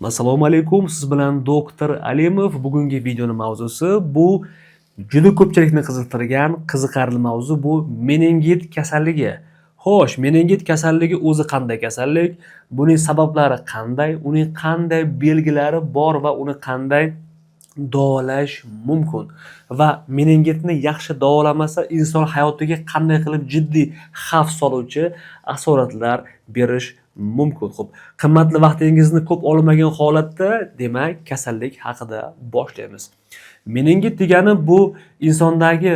Assalomu alaykum, siz bilan doktor Alimov. Bugungi videoning mavzusi bu juda ko'pchilikni qiziqtirgan qiziqarli mavzu bu meningit kasalligi. Xo'sh, meningit kasalligi o'zi qanday kasallik? Buning sabablari qanday? Uning qanday belgilari bor va uni qanday davolash mumkin? Va meningitni yaxshi davolamasa inson hayotiga qanday qilib jiddiy xavf soluvchi asoratlar berish mumkin. Xo'p, qimmatli vaqtingizni ko'p olmagan holatda, demak, kasallik haqida boshlaymiz. Meningit degani bu insondagi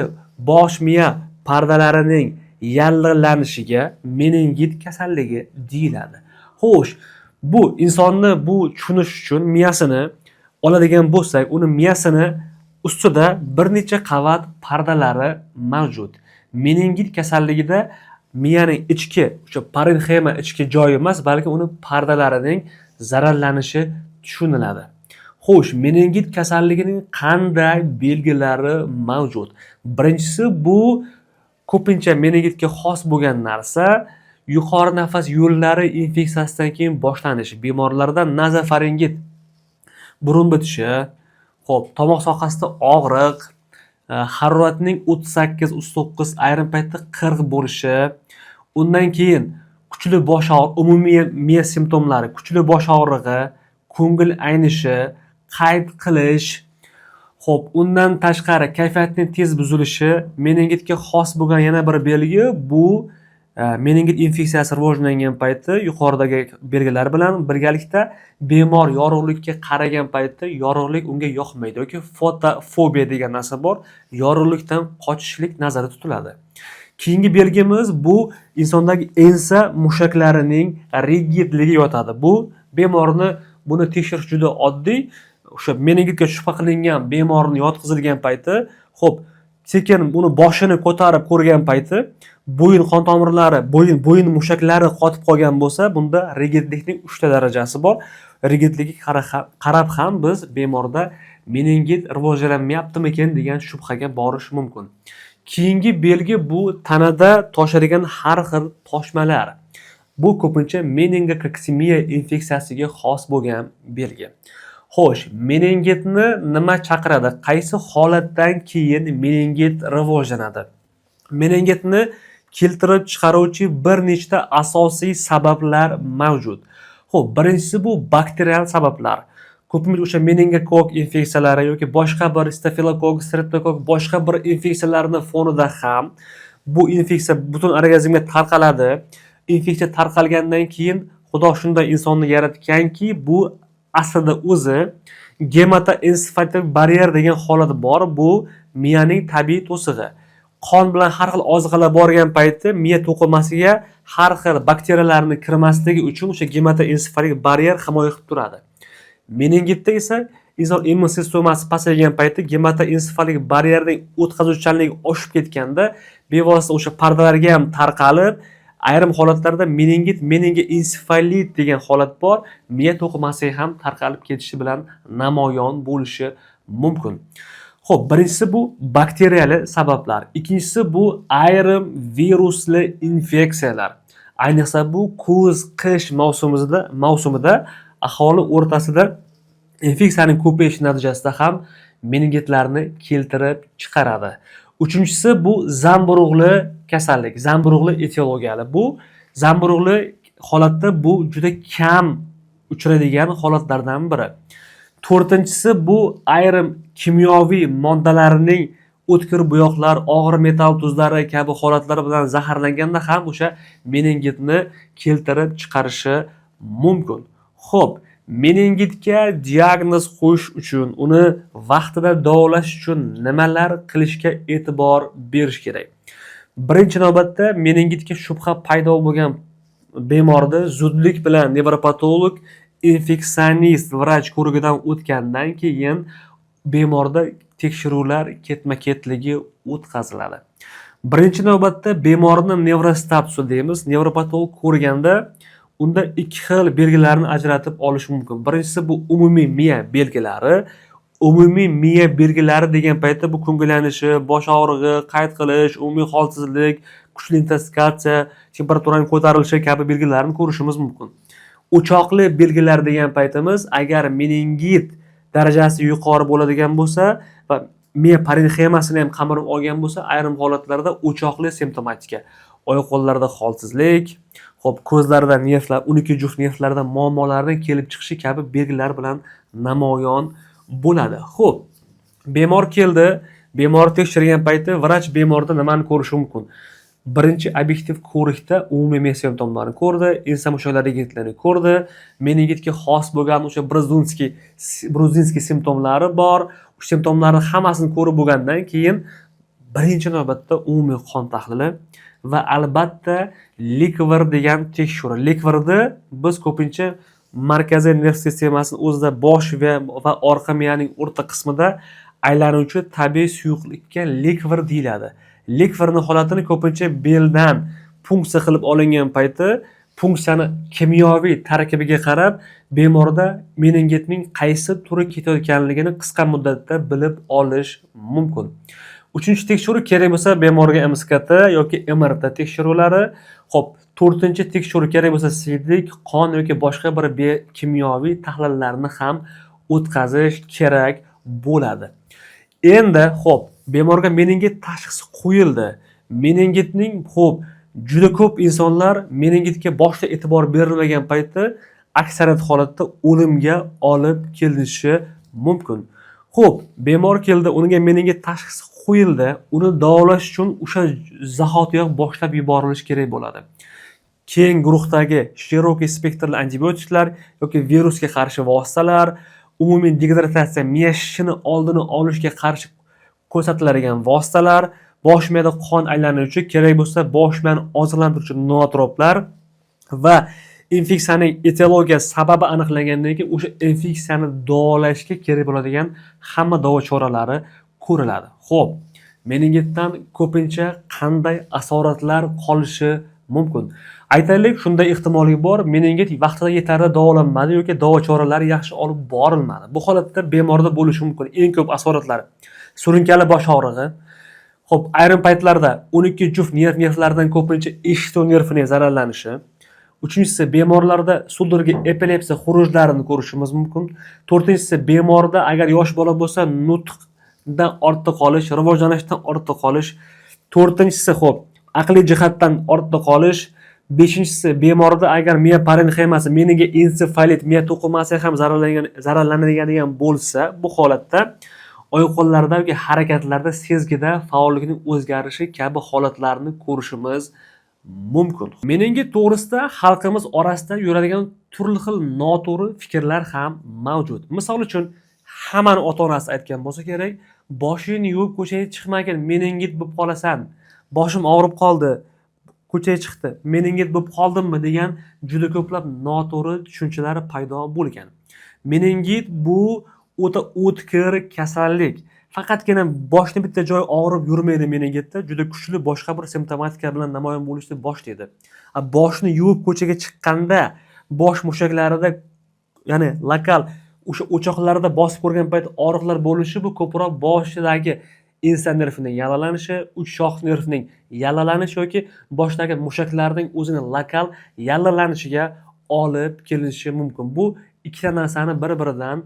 bosh miya pardalarining yallig'lanishiga meningit kasalligi deyiladi. Xo'sh, bu insonni bu tushunish uchun miyasini oladigan bo'lsak, uni miyasini ustida bir necha qavat pardalari mavjud. Meningit kasalligida miyaning ichki, o'sha parenxima ichki joyi emas, balki uni pardalarining zararlanishi tushuniladi. Xo'sh, meningit kasalligining qanday belgilari mavjud? Birinchisi bu ko'pincha meningitga xos bo'lgan narsa yuqori nafas yo'llari infeksiyasidan keyin boshlanishi. Bemorlarda nazofaringit, burun bitishi, xo'p, tomoq sohasida og'riq, haroratning 38-39, ayrim paytda 40 bo'lishi, undan keyin kuchli bosh og'rig'i, umumiy miya simptomlari, kuchli bosh og'rig'i, ko'ngil aynishi, qayt qilish, xo'p, undan tashqari kayfiyatning tez buzilishi, meningitga xos bo'lgan yana bir belgi bu meningit infeksiyasi rivojlangan payti yuqoridagi belgilar bilan birgalikda bemor yorug'likka qaragan paytda yorug'lik unga yoqmaydi yoki fotofobiya degan narsa bor, yorug'likdan qochishlik nazarda tutiladi. Keyingi belgimiz bu insondagi ensa mushaklarining rigidligi yotadi. Bu bemorni buni tekshirish juda oddiy. O'sha meningitga shubha qilingan bemorni yotqizilgan payti, xo'p, sekin uni boshini ko'tarib ko'rgan payti bo'yin qon tomirlari, bo'yin mushaklari qotib qolgan bo'lsa, bunda rigidlikning 3 ta darajasi bor. Rigidligiga qarab ham biz bemorda meningit rivojlanmayaptimikin degan shubhaga borish mumkin. Keyingi belgi bu tanada toshadigan har xil toshmalar. Bu ko'pincha meningokoksemiya infeksiyasiga xos bo'lgan belgi. Xo'sh, meningitni nima chaqiradi? Qaysi holatdan keyin meningit rivojlanadi? Meningitni keltirib chiqaruvchi bir nechta asosiy sabablar mavjud. Xo'p, birinchisi bu bakterial sabablar. Ko'pincha o'sha meningokok infeksiyalari yoki boshqa bir stafilokok, streptokok, boshqa bir infeksiyalarning fonida ham bu infeksiya butun organizmga tarqaladi. Infeksiya tarqalgandan keyin Xudo shunday insonni yaratganki, bu aslida o'zi gematoensefalitik baryer degan holat bor. Bu miyaning tabiiy to'sig'i. Qon bilan har xil oziqalar borgan paytda miya to'qimasiga har xil bakteriyalarning kirmasligi uchun o'sha gematoensefalitik baryer himoya qilib turadi. Meningitda esa inson immun sistemasi pasaygan paytda gematoensefalitik baryerning o'tkazuvchanligi oshib ketganda bevosita o'sha pardalarga ham tarqalib, ayrim holatlarda meningoensefalit degan holat bor, miya to'qimasiga ham tarqalib ketishi bilan namoyon bo'lishi mumkin. Xo'p, birinchisi bu bakteriyali sabablar. Ikkinchisi bu ayrim virusli infeksiyalar. Ayniqsa bu kuz-qish mavsumida aholi o'rtasida infeksiyaning ko'payishi natijasida ham meningitlarni keltirib chiqaradi. Uchinchisi bu zamburug'li kasallik, zamburug'li etiologiyali. Bu zamburug'li holatda bu juda kam uchraydigan holatlardan biri. To'rtinchisi bu ayrim kimyoviy moddalarning o'tkir bo'yoqlar, og'ir metall tuzlari kabi holatlar bilan zaharlanganda ham o'sha meningitni keltirib chiqarishi mumkin. Xo'p, meningitga diagnoz qo'yish uchun, uni vaqtida davolash uchun nimalar qilishga e'tibor berish kerak? Birinchi navbatda meningitga shubha paydo bo'lgan bemorda zudlik bilan nevropatolog, infeksionist vrach ko'rigidan o'tgandan keyin bemorda tekshiruvlar ketma-ketligi o'tkaziladi. Birinchi navbatda bemorni nevrostapsi deymiz, nevropatolog ko'rganda unda ikki xil belgilarni ajratib olish mumkin. Birinchisi bu umumiy miya belgilari. Umumiy miya belgilari degan paytda bu ko'ngillanishi, bosh og'rig'i, qayt qilish, umumiy holsizlik, kuchli intoksikatsiya, temperaturaning ko'tarilishi kabi belgilarni ko'rishimiz mumkin. o'choqli belgilar degan paytimiz agar meningit darajasi yuqori bo'ladigan bo'lsa va miya parenximasini ham qamirib olgan bo'lsa, ayrim holatlarda o'choqli simptomatika, oyoq qo'llarda holsizlik, xo'p, ko'zlarda nervlar, 12 juft nervlarda muammolarning kelib chiqishi kabi belgilar bilan namoyon bo'ladi. Xo'p, bemor keldi, bemor tekshirgan payti vrach bemorda nimani ko'rishi mumkin? Birinchi obyektiv ko'rikda umumiy miya simptomlarini ko'rdi, inson mushaklari yigitlarini ko'rdi, meningitga xos bo'lgan o'sha brudzinskiy simptomlari bor. O'sha simptomlarni hammasini ko'rib bo'lgandan keyin birinchi navbatda umumiy qon tahlili va albatta likver degan tekshiruv. Likverni biz ko'pincha markaziy nerv sistemasini o'zida bosh va orqa miyaning o'rta qismida aylanuvchi tabiiy suyuqlikka likver deyiladi. Likverning holatini ko'pincha beldan punksiya qilib olingan payti punksiyani kimyoviy tarkibiga qarab bemorda meningitning qaysi turi ketayotganligini qisqa muddatda bilib olish mumkin. Uchinchi tekshiruv kerak bo'lsa bemorga MSKT yoki MRT tekshiruvlari. Xo'p, to'rtinchi tekshiruv kerak bo'lsa siydik, qon yoki boshqa bir kimyoviy tahlillarni ham o'tkazish kerak bo'ladi. Endi xo'p, bemorga meningit tashxisi qo'yildi. Meningitning xo'p, juda ko'p insonlar meningitga boshda e'tibor berilmagan paytda aksariyat holatda o'limga olib kelishi mumkin. Xo'p, bemor keldi, unga meningit tashxisi qo'yildi. Uni davolash uchun o'sha zahotiyoq boshlab yuborilish kerak bo'ladi. Keng guruhdagi shirokiy spektrli antibiotiklar yoki virusga qarshi vositalar, umumiy degidratatsiya, miya shishini oldini olishga qarshi ko'rsatiladigan vositalar, bosh miyada qon aylanuvchi, kerak bo'lsa bosh miyani oziqlantiruvchi nootroplar va infeksiyaning etiologiya sababi aniqlangandan keyin o'sha infeksiyani davolashga kerak bo'ladigan hamma davo choralari ko'riladi. Xo'p, meningitdan ko'pincha qanday asoratlar qolishi mumkin? Aytaylik, shunday ehtimollik bor, meningit vaqtida yetarli davolanmadi yoki davo choralari yaxshi olib borilmadi. Bu holatda bemorda bo'lishi mumkin. Eng ko'p asoratlar surunkali bosh og'rig'i. Xo'p, ayrim paytlarda 12 juft nervlardan ko'pincha eshituv nervining zararlanishi. Uchinchisi, bemorlarda sudralgi epilepsiya xurujlarini ko'rishimiz mumkin. To'rtinchisi, bemorda agar yosh bola bo'lsa, nutqdan ortda qolish, rivojlanishdan ortda qolish. To'rtinchisi, xo'p, aqliy jihatdan ortda qolish. Beshinchisi, bemorda agar miya parenximasi, meningoensefalit, miya to'qimasi ham zararlanadigan bo'lsa, bu holatda oyoq qo'llardagi harakatlarda sezgida faollikning o'zgarishi kabi holatlarni ko'rishimiz mumkin. Meningit to'g'risida xalqimiz orasida yuradigan turli xil noto'g'ri fikrlar ham mavjud. Misol uchun, hammani ota-onasi aytgan bo'lsa kerak, boshingni yuvib ko'chaga chiqmagin, meningit bo'lib qolasan. Boshim og'rib qoldi, ko'chaga chiqdi, meningit bo'lib qoldimmi degan juda ko'plab noto'g'ri tushunchalar paydo bo'lgan. Meningit bu o'ta o'tkir kasallik. Faqatgina boshni bitta joy og'rib yurmaydi meningitda, juda kuchli boshqa bir simptomatika bilan namoyon bo'lishni boshlaydi. Boshni yuvib ko'chaga chiqqanda bosh mushaklarida, ya'ni lokal o'sha o'choqlarda bosib ko'rgan payt og'riqlar bo'lishi, bu ko'proq boshidagi inson nervining yallalanishi, uch shox nervining yallalanishi yoki boshdagi mushaklarning o'zining lokal yallalanishiga olib kelishi mumkin. Bu ikkita narsani bir-biridan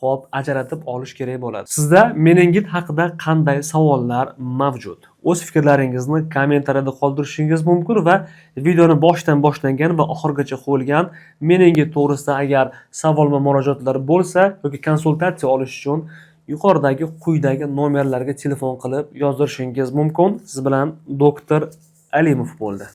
xo'p ajratib olish kerak bo'ladi. Sizda meningit haqida qanday savollar mavjud? O'z fikrlaringizni kommentariyada qoldirishingiz mumkin va videoni boshdan boshlangan va oxirigacha qo'yilgan meningit to'g'risida agar savol va murojaatlar bo'lsa yoki konsultatsiya olish uchun yuqoridagi quyidagi nomerlarga telefon qilib yozdirishingiz mumkin. Siz bilan doktor Alimov bo'ldi.